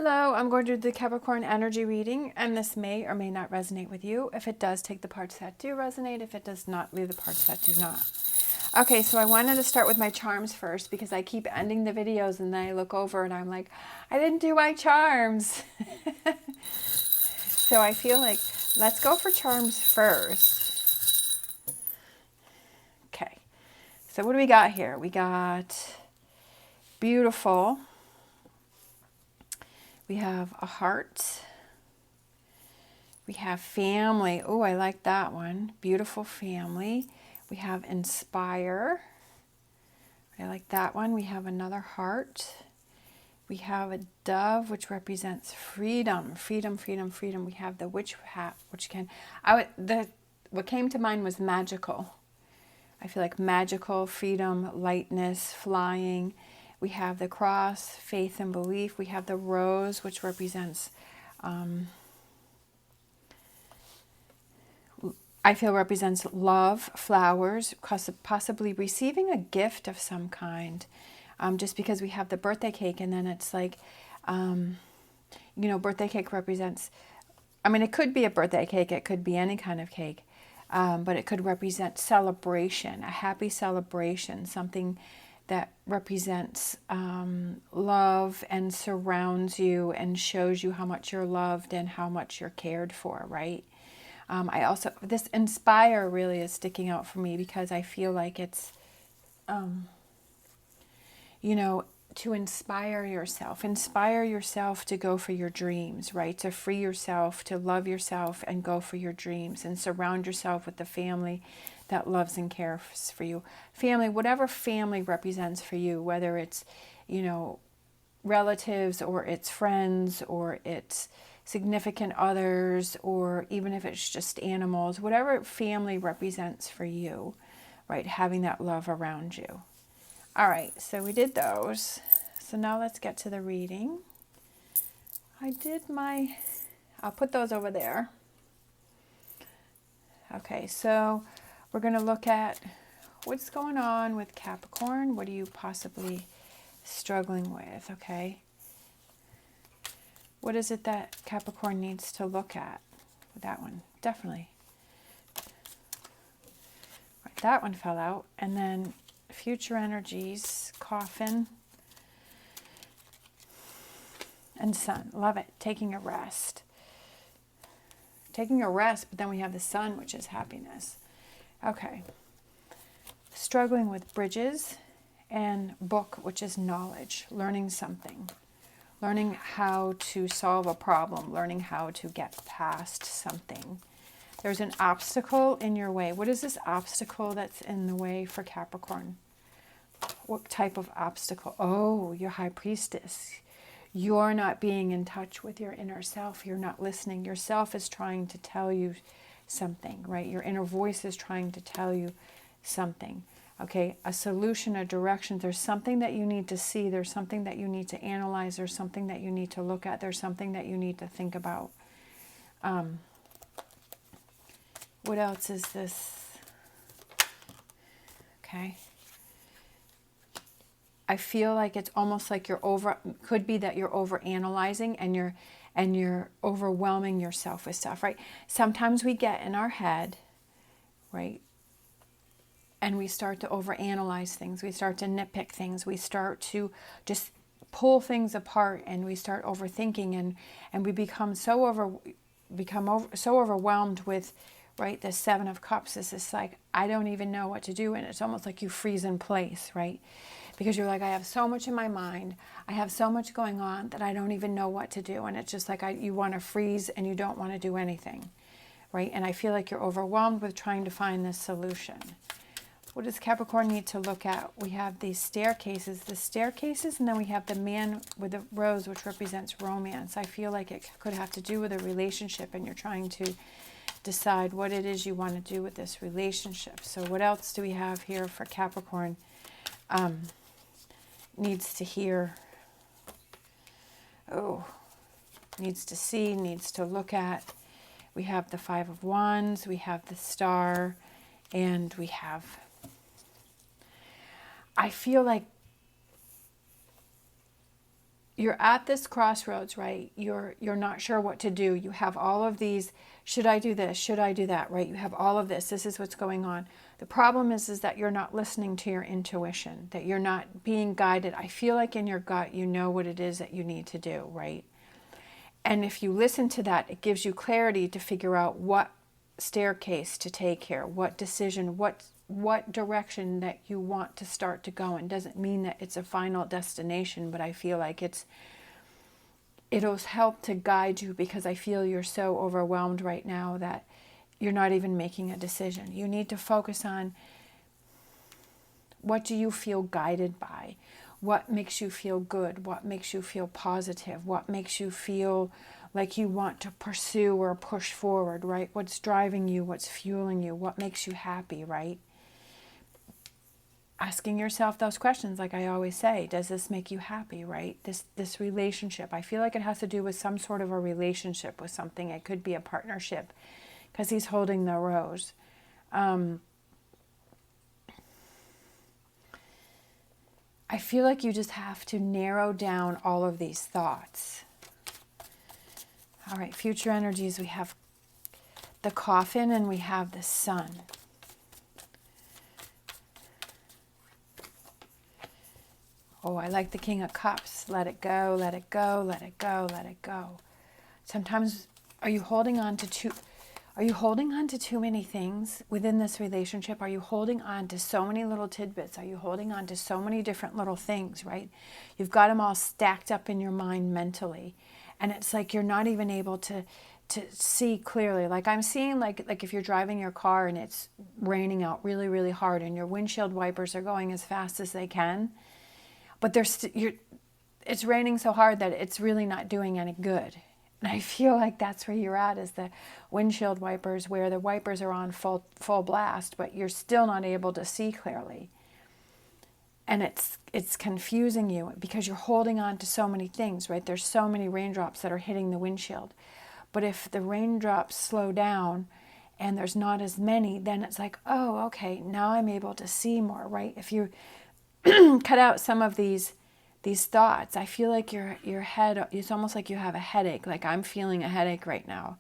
Hello, I'm going to do the Capricorn energy reading, and this may or may not resonate with you. If it does, take the parts that do resonate. If it does not, leave the parts that do not. Okay, so I wanted to start with my charms first because I keep ending the videos and then I look over and I'm like, I didn't do my charms. So I feel like let's go for charms first. Okay, so what do we got here? We got beautiful. We have a heart. We have family. Oh, I like that one. Beautiful family. We have inspire. I like that one. We have another heart. We have a dove, which represents freedom. Freedom, freedom, freedom. We have the witch hat, which can... what came to mind was magical. I feel like magical, freedom, lightness, flying. We have the cross, faith and belief. We have the rose, which represents... I feel represents love, flowers, possibly receiving a gift of some kind. Just because we have the birthday cake, and then it's like, birthday cake represents, it could be a birthday cake, it could be any kind of cake, but it could represent celebration, a happy celebration, something that represents love and surrounds you and shows you how much you're loved and how much you're cared for, right? This inspire really is sticking out for me because I feel like it's, to inspire yourself to go for your dreams, right? To free yourself, to love yourself and go for your dreams and surround yourself with the family that loves and cares for you. Family, whatever family represents for you, whether it's, relatives or it's friends or it's significant others, or even if it's just animals, whatever family represents for you, right? Having that love around you. All right, so we did those. So now let's get to the reading. I'll put those over there. Okay, so we're going to look at what's going on with Capricorn. What are you possibly struggling with, okay? What is it that Capricorn needs to look at? That one, definitely. Right, that one fell out. And then future energies, coffin, and sun. Love it. Taking a rest. Taking a rest, but then we have the sun, which is happiness. Okay. Struggling with bridges, and book, which is knowledge, learning something. Learning how to solve a problem, learning how to get past something. There's an obstacle in your way. What is this obstacle that's in the way for Capricorn? What type of obstacle? Oh, your high priestess. You're not being in touch with your inner self. You're not listening. Your self is trying to tell you something, right? Your inner voice is trying to tell you something. Okay, a solution, a direction. There's something that you need to see. There's something that you need to analyze. There's something that you need to look at. There's something that you need to think about. What else is this? Okay. I feel like it's almost like could be that you're over analyzing and you're overwhelming yourself with stuff, right? Sometimes we get in our head, right? And we start to overanalyze things. We start to nitpick things. We start to just pull things apart, and we start overthinking, and we become so overwhelmed with, right, the Seven of Cups. This is like, I don't even know what to do, and it's almost like you freeze in place, right? Because you're like, I have so much in my mind. I have so much going on that I don't even know what to do, and it's just like you want to freeze and you don't want to do anything, right? And I feel like you're overwhelmed with trying to find this solution. What does Capricorn need to look at? We have these staircases, and then we have the man with the rose, which represents romance. I feel like it could have to do with a relationship, and you're trying to decide what it is you want to do with this relationship. So what else do we have here for Capricorn? Needs to hear. Oh, needs to see, needs to look at. We have the Five of Wands, we have the Star, and we have... I feel like you're at this crossroads, right? You're not sure what to do. You have all of these, should I do this? Should I do that, right? You have all of this. This is what's going on. The problem is that you're not listening to your intuition, that you're not being guided. I feel like in your gut, you know what it is that you need to do, right? And if you listen to that, it gives you clarity to figure out what staircase to take here, what decision, what direction that you want to start to go. And doesn't mean that it's a final destination, but I feel like it'll help to guide you, because I feel you're so overwhelmed right now that you're not even making a decision. You need to focus on, what do you feel guided by? What makes you feel good? What makes you feel positive? What makes you feel like you want to pursue or push forward, right? What's driving you? What's fueling you? What makes you happy, right? Asking yourself those questions, like I always say, does this make you happy, right? This relationship, I feel like it has to do with some sort of a relationship with something. It could be a partnership, because he's holding the rose. I feel like you just have to narrow down all of these thoughts. All right, future energies, we have the Coffin and we have the Sun. Oh, I like the King of Cups. Let it go, let it go, let it go, let it go. Sometimes, are you holding on to too many things within this relationship? Are you holding on to so many little tidbits? Are you holding on to so many different little things, right? You've got them all stacked up in your mind mentally. And it's like you're not even able to see clearly. Like I'm seeing, like if you're driving your car and it's raining out really, really hard and your windshield wipers are going as fast as they can, but it's raining so hard that it's really not doing any good. And I feel like that's where you're at, is the windshield wipers, where the wipers are on full blast, but you're still not able to see clearly. And it's confusing you because you're holding on to so many things, right? There's so many raindrops that are hitting the windshield. But if the raindrops slow down and there's not as many, then it's like, oh, okay, now I'm able to see more, right? If you cut out some of these thoughts, I feel like your head, it's almost like you have a headache. Like I'm feeling a headache right now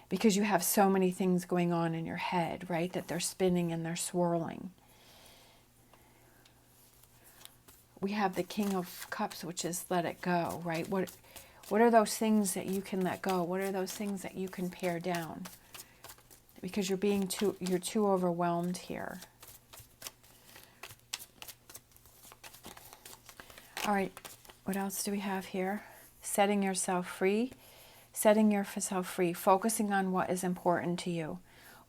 because you have so many things going on in your head, right? That they're spinning and they're swirling. We have the King of Cups, which is let it go, right? What are those things that you can let go? What are those things that you can pare down? Because you're too overwhelmed here. All right, what else do we have here? Setting yourself free. Setting yourself free. Focusing on what is important to you.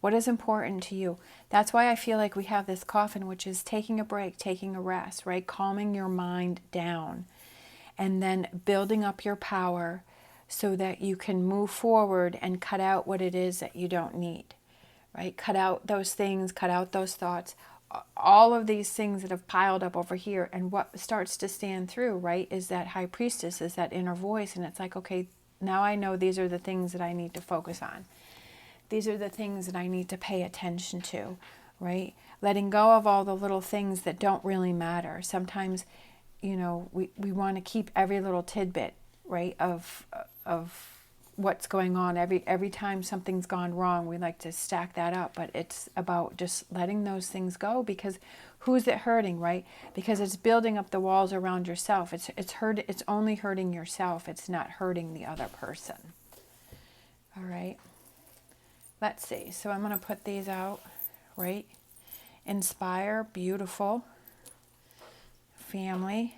What is important to you? That's why I feel like we have this Coffin, which is taking a break, taking a rest, right? Calming your mind down. And then building up your power so that you can move forward and cut out what it is that you don't need, right? Cut out those things, cut out those thoughts. All of these things that have piled up over here, and what starts to stand through, right, is that High Priestess, is that inner voice, and it's like, okay, now I know these are the things that I need to focus on. These are the things that I need to pay attention to, right? Letting go of all the little things that don't really matter. Sometimes, you know, we want to keep every little tidbit, right, of what's going on. Every time something's gone wrong, we like to stack that up, but it's about just letting those things go, because who's it hurting, right? Because it's building up the walls around yourself. It's only hurting yourself. It's not hurting the other person. All right. Let's see. So I'm going to put these out, right? Inspire, beautiful. Family,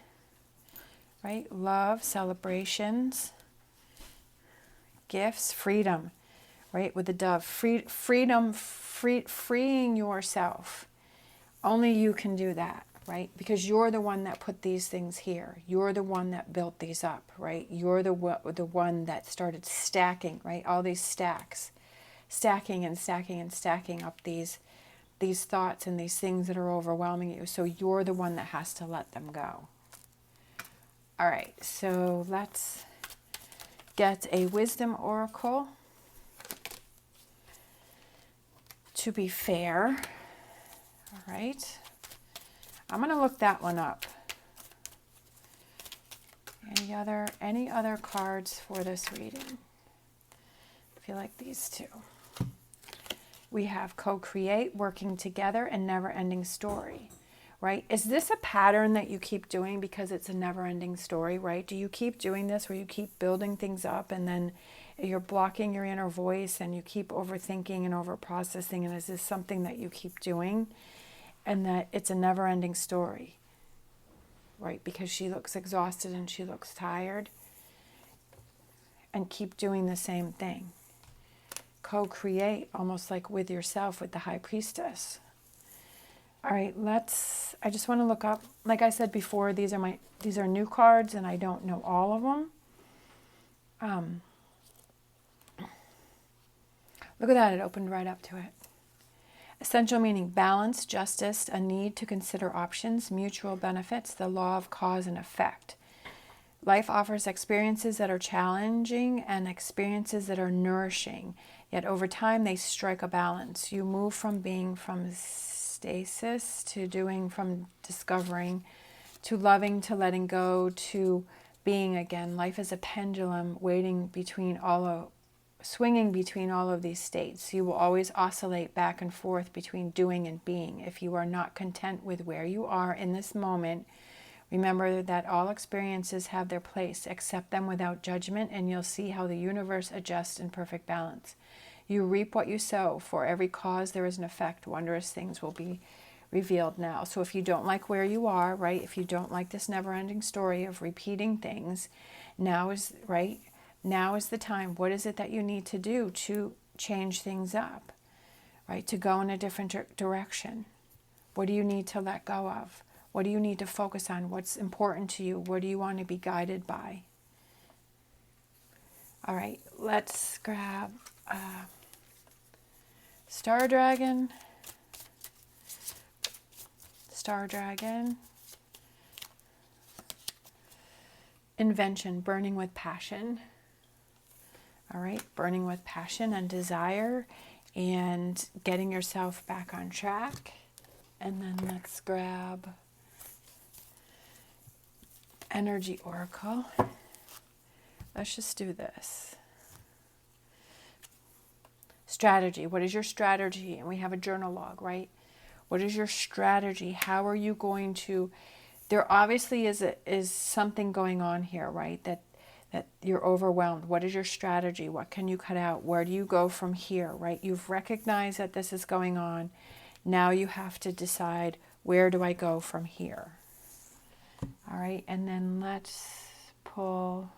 right? Love, celebrations. Gifts, freedom, right? With the dove, freedom, freeing yourself. Only you can do that, right? Because you're the one that put these things here. You're the one that built these up, right? You're the one that started stacking, right? All these stacks, stacking and stacking and stacking up these thoughts and these things that are overwhelming you. So you're the one that has to let them go. All right, so let's get a wisdom oracle to be fair. All right. I'm going to look that one up. Any other cards for this reading? I feel like these two. We have co-create, working together, and never-ending story, right? Is this a pattern that you keep doing because it's a never-ending story, right? Do you keep doing this where you keep building things up and then you're blocking your inner voice and you keep overthinking and overprocessing? And is this something that you keep doing and that it's a never-ending story, right? Because she looks exhausted and she looks tired, and keep doing the same thing. Co-create, almost like with yourself, with the High Priestess. All right, I just want to look up, like I said before, these are new cards and I don't know all of them. Look at that, it opened right up to it. Essential meaning: balance, justice, a need to consider options, mutual benefits, the law of cause and effect. Life offers experiences that are challenging and experiences that are nourishing. Yet over time, they strike a balance. You move from being from stasis to doing, from discovering to loving, to letting go, to being again. Life is a pendulum swinging between all of these states. You will always oscillate back and forth between doing and being. If you are not content with where you are in this moment, remember that all experiences have their place. Accept them without judgment, and you'll see how the universe adjusts in perfect balance. You reap what you sow. For every cause there is an effect. Wondrous things will be revealed now. So if you don't like where you are, right, if you don't like this never-ending story of repeating things, now is the time. What is it that you need to do to change things up, right, to go in a different direction? What do you need to let go of? What do you need to focus on? What's important to you? What do you want to be guided by? All right, let's grab Star Dragon. Invention, burning with passion. All right, burning with passion and desire and getting yourself back on track. And then let's grab Energy Oracle. Let's just do this. Strategy. What is your strategy? And we have a journal log, right? What is your strategy? How are you going to... There obviously is something going on here, right? That you're overwhelmed. What is your strategy? What can you cut out? Where do you go from here, right? You've recognized that this is going on. Now you have to decide, where do I go from here? All right, and then let's pull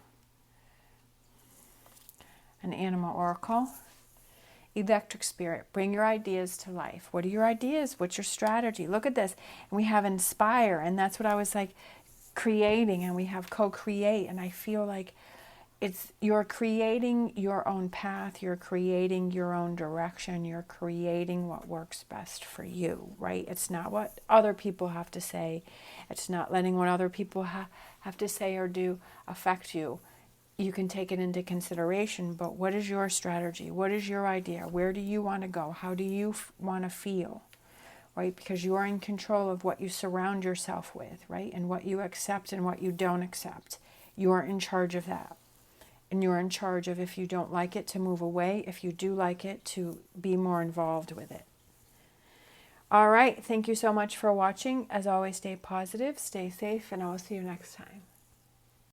an Animal Oracle. Electric Spirit, bring your ideas to life. What are your ideas? What's your strategy? Look at this. And we have inspire, and that's what I was like creating, and we have co-create, and I feel like you're creating your own path, you're creating your own direction, you're creating what works best for you, right? It's not what other people have to say. It's not letting what other people have to say or do affect you. You can take it into consideration, but what is your strategy? What is your idea? Where do you want to go? How do you want to feel, right? Because you are in control of what you surround yourself with, right? And what you accept and what you don't accept. You are in charge of that. And you're in charge of, if you don't like it, to move away. If you do like it, to be more involved with it. All right. Thank you so much for watching. As always, stay positive, stay safe, and I will see you next time.